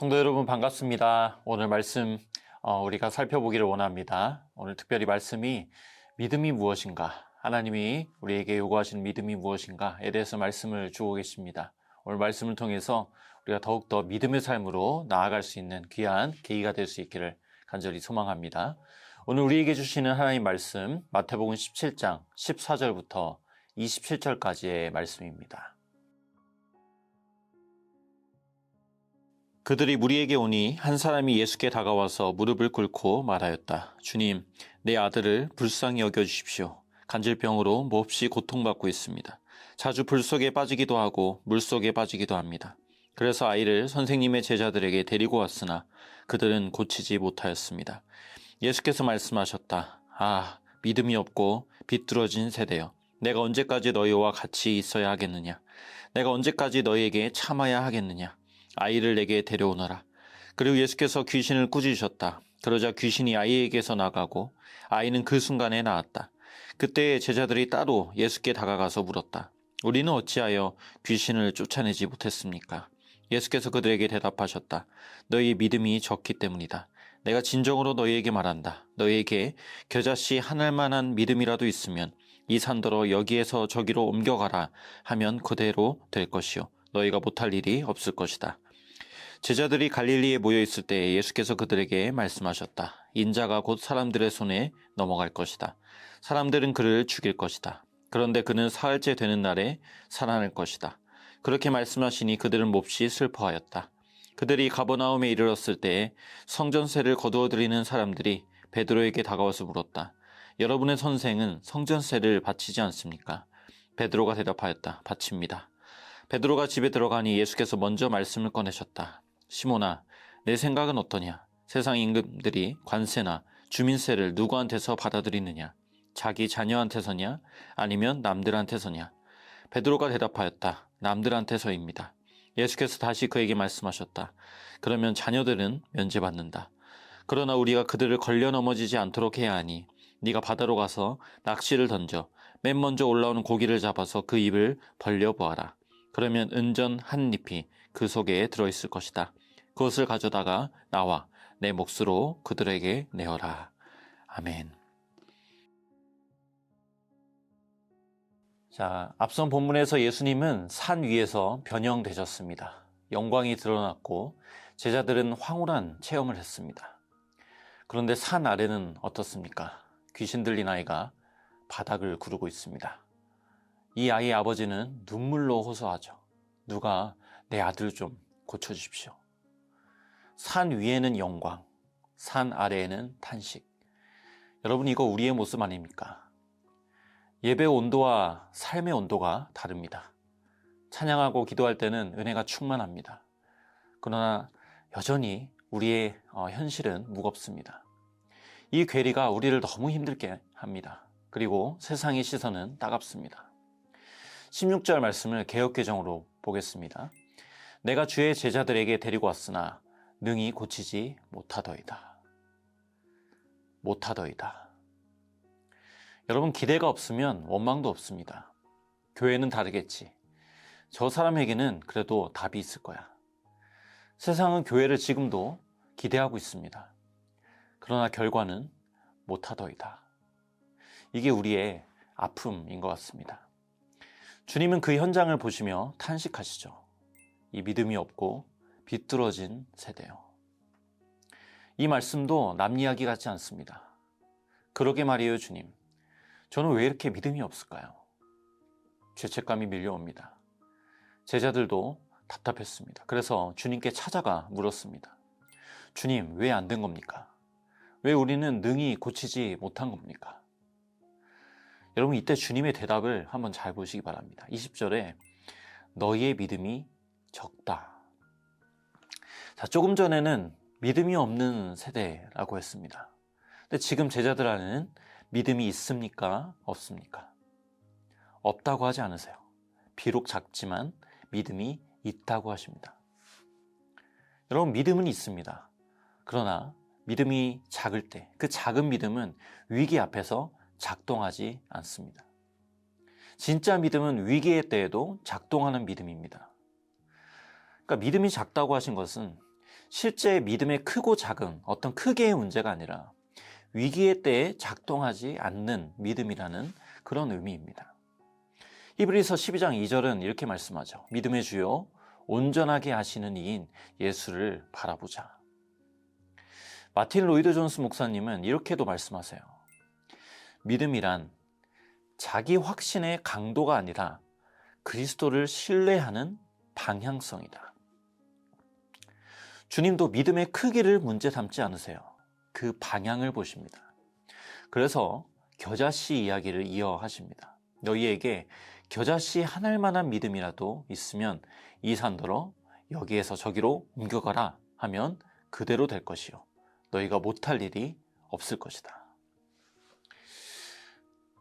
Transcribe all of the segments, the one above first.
성도 여러분 반갑습니다. 오늘 말씀 우리가 살펴보기를 원합니다. 오늘 특별히 말씀이 믿음이 무엇인가, 하나님이 우리에게 요구하시는 믿음이 무엇인가에 대해서 말씀을 주고 계십니다. 오늘 말씀을 통해서 우리가 더욱더 믿음의 삶으로 나아갈 수 있는 귀한 계기가 될 수 있기를 간절히 소망합니다. 오늘 우리에게 주시는 하나님 말씀 마태복음 17장 14절부터 27절까지의 말씀입니다. 그들이 무리에게 오니 한 사람이 예수께 다가와서 무릎을 꿇고 말하였다. 주님, 내 아들을 불쌍히 여겨주십시오. 간질병으로 몹시 고통받고 있습니다. 자주 불 속에 빠지기도 하고 물 속에 빠지기도 합니다. 그래서 아이를 선생님의 제자들에게 데리고 왔으나 그들은 고치지 못하였습니다. 예수께서 말씀하셨다. 믿음이 없고 비뚤어진 세대여. 내가 언제까지 너희와 같이 있어야 하겠느냐? 내가 언제까지 너희에게 참아야 하겠느냐? 아이를 내게 데려오너라. 그리고 예수께서 귀신을 꾸짖으셨다. 그러자 귀신이 아이에게서 나가고 아이는 그 순간에 나았다. 그때 제자들이 따로 예수께 다가가서 물었다. 우리는 어찌하여 귀신을 쫓아내지 못했습니까? 예수께서 그들에게 대답하셨다. 너희 믿음이 적기 때문이다. 내가 진정으로 너희에게 말한다. 너희에게 겨자씨 한 알만한 믿음이라도 있으면 이 산더러 여기에서 저기로 옮겨가라 하면 그대로 될 것이요. 너희가 못할 일이 없을 것이다. 제자들이 갈릴리에 모여 있을 때 예수께서 그들에게 말씀하셨다. 인자가 곧 사람들의 손에 넘어갈 것이다. 사람들은 그를 죽일 것이다. 그런데 그는 사흘째 되는 날에 살아날 것이다. 그렇게 말씀하시니 그들은 몹시 슬퍼하였다. 그들이 가버나움에 이르렀을 때 성전세를 거두어들이는 사람들이 베드로에게 다가와서 물었다. 여러분의 선생은 성전세를 바치지 않습니까? 베드로가 대답하였다. 바칩니다. 베드로가 집에 들어가니 예수께서 먼저 말씀을 꺼내셨다. 시몬아, 내 생각은 어떠냐? 세상 임금들이 관세나 주민세를 누구한테서 받아들이느냐? 자기 자녀한테서냐? 아니면 남들한테서냐? 베드로가 대답하였다. 남들한테서입니다. 예수께서 다시 그에게 말씀하셨다. 그러면 자녀들은 면제받는다. 그러나 우리가 그들을 걸려 넘어지지 않도록 해야 하니 네가 바다로 가서 낚시를 던져 맨 먼저 올라오는 고기를 잡아서 그 입을 벌려보아라. 그러면 은전 한 잎이 그 속에 들어있을 것이다. 그것을 가져다가 나와 내 몫으로 그들에게 내어라. 아멘. 자, 앞선 본문에서 예수님은 산 위에서 변형되셨습니다. 영광이 드러났고 제자들은 황홀한 체험을 했습니다. 그런데 산 아래는 어떻습니까? 귀신 들린 아이가 바닥을 구르고 있습니다. 이 아이의 아버지는 눈물로 호소하죠. 누가 내 아들 좀 고쳐주십시오. 산 위에는 영광, 산 아래에는 탄식. 여러분, 이거 우리의 모습 아닙니까? 예배 온도와 삶의 온도가 다릅니다. 찬양하고 기도할 때는 은혜가 충만합니다. 그러나 여전히 우리의 현실은 무겁습니다. 이 괴리가 우리를 너무 힘들게 합니다. 그리고 세상의 시선은 따갑습니다. 16절 말씀을 개역개정으로 보겠습니다. 내가 주의 제자들에게 데리고 왔으나 능히 고치지 못하더이다. 못하더이다. 여러분, 기대가 없으면 원망도 없습니다. 교회는 다르겠지. 저 사람에게는 그래도 답이 있을 거야. 세상은 교회를 지금도 기대하고 있습니다. 그러나 결과는 못하더이다. 이게 우리의 아픔인 것 같습니다. 주님은 그 현장을 보시며 탄식하시죠. 이 믿음이 없고 비뚤어진 세대요. 이 말씀도 남 이야기 같지 않습니다. 그러게 말이에요, 주님. 저는 왜 이렇게 믿음이 없을까요? 죄책감이 밀려옵니다. 제자들도 답답했습니다. 그래서 주님께 찾아가 물었습니다. 주님, 왜 안 된 겁니까? 왜 우리는 능히 고치지 못한 겁니까? 여러분, 이때 주님의 대답을 한번 잘 보시기 바랍니다. 20절에 너희의 믿음이 적다. 자, 조금 전에는 믿음이 없는 세대라고 했습니다. 근데 지금 제자들 안에는 믿음이 있습니까? 없습니까? 없다고 하지 않으세요. 비록 작지만 믿음이 있다고 하십니다. 여러분, 믿음은 있습니다. 그러나 믿음이 작을 때, 그 작은 믿음은 위기 앞에서 작동하지 않습니다. 진짜 믿음은 위기의 때에도 작동하는 믿음입니다. 그러니까 믿음이 작다고 하신 것은 실제 믿음의 크고 작은 어떤 크기의 문제가 아니라 위기의 때에 작동하지 않는 믿음이라는 그런 의미입니다. 히브리서 12장 2절은 이렇게 말씀하죠. 믿음의 주요 온전하게 하시는 이인 예수를 바라보자. 마틴 로이드 존스 목사님은 이렇게도 말씀하세요. 믿음이란 자기 확신의 강도가 아니라 그리스도를 신뢰하는 방향성이다. 주님도 믿음의 크기를 문제 삼지 않으세요. 그 방향을 보십니다. 그래서 겨자씨 이야기를 이어하십니다. 너희에게 겨자씨 한 알만한 믿음이라도 있으면 이 산더러 여기에서 저기로 옮겨가라 하면 그대로 될 것이요 너희가 못할 일이 없을 것이다.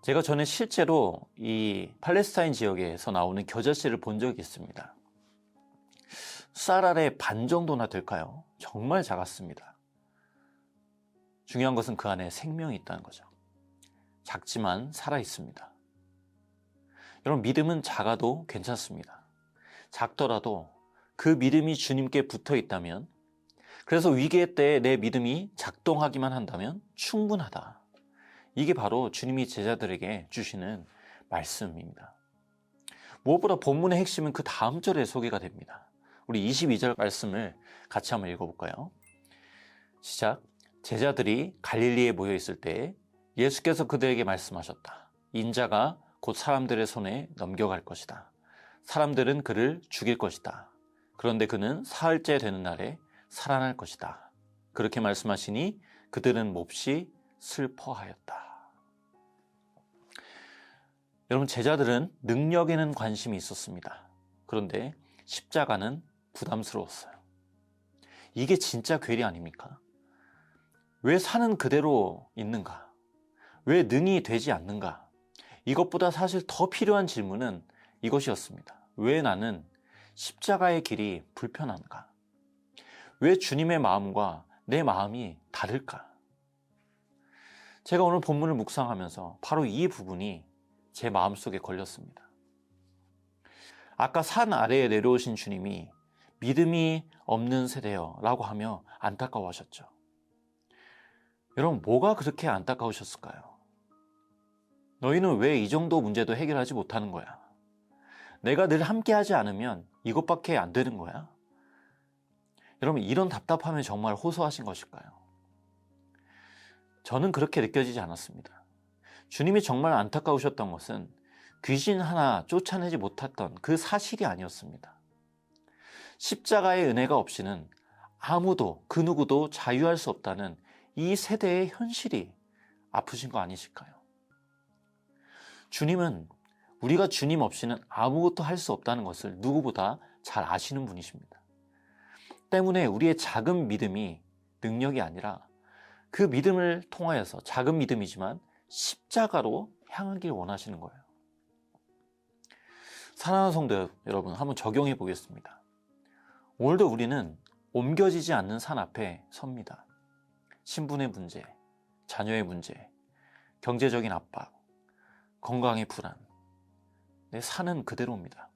제가 전에 실제로 이 팔레스타인 지역에서 나오는 겨자씨를 본 적이 있습니다. 쌀알의 반 정도나 될까요? 정말 작았습니다. 중요한 것은 그 안에 생명이 있다는 거죠. 작지만 살아있습니다. 여러분, 믿음은 작아도 괜찮습니다. 작더라도 그 믿음이 주님께 붙어 있다면, 그래서 위기의 때에 내 믿음이 작동하기만 한다면 충분하다. 이게 바로 주님이 제자들에게 주시는 말씀입니다. 무엇보다 본문의 핵심은 그 다음 절에 소개가 됩니다. 우리 22절 말씀을 같이 한번 읽어볼까요? 시작. 제자들이 갈릴리에 모여 있을 때 예수께서 그들에게 말씀하셨다. 인자가 곧 사람들의 손에 넘겨갈 것이다. 사람들은 그를 죽일 것이다. 그런데 그는 사흘째 되는 날에 살아날 것이다. 그렇게 말씀하시니 그들은 몹시 슬퍼하였다. 여러분, 제자들은 능력에는 관심이 있었습니다. 그런데 십자가는 부담스러웠어요. 이게 진짜 괴리 아닙니까? 왜 사는 그대로 있는가? 왜 능히 되지 않는가? 이것보다 사실 더 필요한 질문은 이것이었습니다. 왜 나는 십자가의 길이 불편한가? 왜 주님의 마음과 내 마음이 다를까? 제가 오늘 본문을 묵상하면서 바로 이 부분이 제 마음속에 걸렸습니다. 아까 산 아래에 내려오신 주님이 믿음이 없는 세대여 라고 하며 안타까워하셨죠. 여러분, 뭐가 그렇게 안타까우셨을까요? 너희는 왜 이 정도 문제도 해결하지 못하는 거야? 내가 늘 함께하지 않으면 이것밖에 안 되는 거야? 여러분, 이런 답답함에 정말 호소하신 것일까요? 저는 그렇게 느껴지지 않았습니다. 주님이 정말 안타까우셨던 것은 귀신 하나 쫓아내지 못했던 그 사실이 아니었습니다. 십자가의 은혜가 없이는 아무도 그 누구도 자유할 수 없다는 이 세대의 현실이 아프신 거 아니실까요? 주님은 우리가 주님 없이는 아무것도 할 수 없다는 것을 누구보다 잘 아시는 분이십니다. 때문에 우리의 작은 믿음이 능력이 아니라 그 믿음을 통하여서 작은 믿음이지만 십자가로 향하길 원하시는 거예요. 사랑하는 성도 여러분, 한번 적용해 보겠습니다. 오늘도 우리는 옮겨지지 않는 산 앞에 섭니다. 신분의 문제, 자녀의 문제, 경제적인 압박, 건강의 불안, 내 산은 그대로입니다.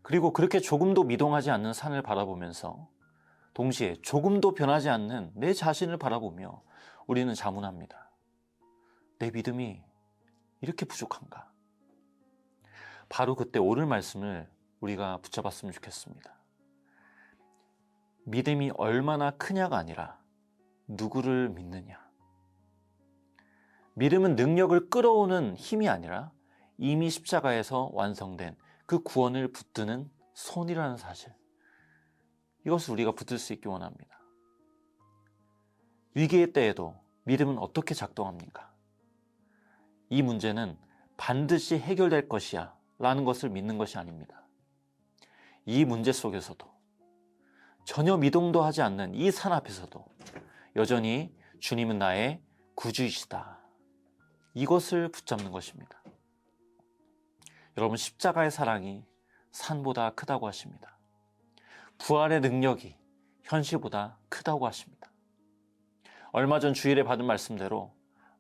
그리고 그렇게 조금도 미동하지 않는 산을 바라보면서 동시에 조금도 변하지 않는 내 자신을 바라보며 우리는 자문합니다. 내 믿음이 이렇게 부족한가? 바로 그때 오늘 말씀을 우리가 붙잡았으면 좋겠습니다. 믿음이 얼마나 크냐가 아니라 누구를 믿느냐. 믿음은 능력을 끌어오는 힘이 아니라 이미 십자가에서 완성된 그 구원을 붙드는 손이라는 사실, 이것을 우리가 붙들 수 있기 원합니다. 위기의 때에도 믿음은 어떻게 작동합니까? 이 문제는 반드시 해결될 것이야 라는 것을 믿는 것이 아닙니다. 이 문제 속에서도 전혀 미동도 하지 않는 이 산 앞에서도 여전히 주님은 나의 구주이시다, 이것을 붙잡는 것입니다. 여러분, 십자가의 사랑이 산보다 크다고 하십니다. 부활의 능력이 현실보다 크다고 하십니다. 얼마 전 주일에 받은 말씀대로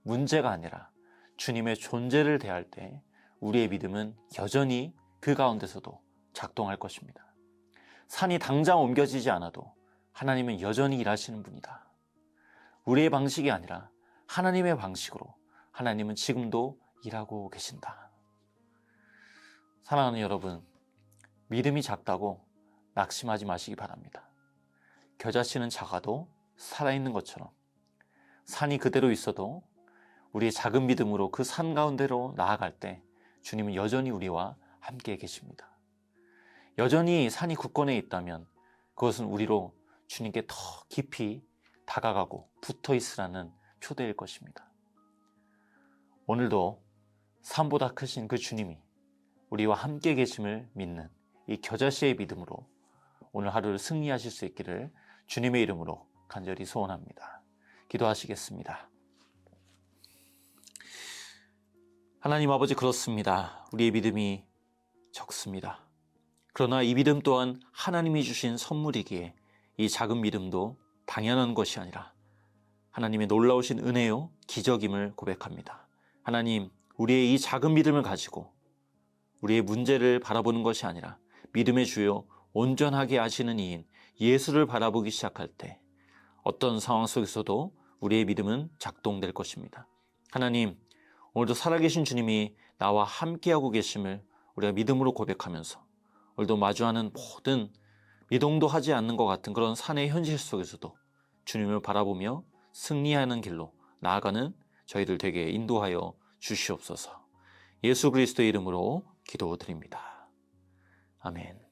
문제가 아니라 주님의 존재를 대할 때 우리의 믿음은 여전히 그 가운데서도 작동할 것입니다. 산이 당장 옮겨지지 않아도 하나님은 여전히 일하시는 분이다. 우리의 방식이 아니라 하나님의 방식으로 하나님은 지금도 일하고 계신다. 사랑하는 여러분, 믿음이 작다고 낙심하지 마시기 바랍니다. 겨자씨는 작아도 살아있는 것처럼 산이 그대로 있어도 우리의 작은 믿음으로 그 산 가운데로 나아갈 때 주님은 여전히 우리와 함께 계십니다. 여전히 산이 굳건해 있다면 그것은 우리로 주님께 더 깊이 다가가고 붙어 있으라는 표대일 것입니다. 오늘도 산보다 크신 그 주님이 우리와 함께 계심을 믿는 이 겨자씨의 믿음으로 오늘 하루를 승리하실 수 있기를 주님의 이름으로 간절히 소원합니다. 기도하시겠습니다. 하나님 아버지, 그렇습니다. 우리의 믿음이 적습니다. 그러나 이 믿음 또한 하나님이 주신 선물이기에 이 작은 믿음도 당연한 것이 아니라 하나님의 놀라우신 은혜요 기적임을 고백합니다. 하나님, 우리의 이 작은 믿음을 가지고 우리의 문제를 바라보는 것이 아니라 믿음의 주요 온전하게 하시는 이인 예수를 바라보기 시작할 때 어떤 상황 속에서도 우리의 믿음은 작동될 것입니다. 하나님, 오늘도 살아계신 주님이 나와 함께하고 계심을 우리가 믿음으로 고백하면서 오늘도 마주하는 모든 미동도 하지 않는 것 같은 그런 산의 현실 속에서도 주님을 바라보며 승리하는 길로 나아가는 저희들 되게 인도하여 주시옵소서. 예수 그리스도의 이름으로 기도드립니다. 아멘.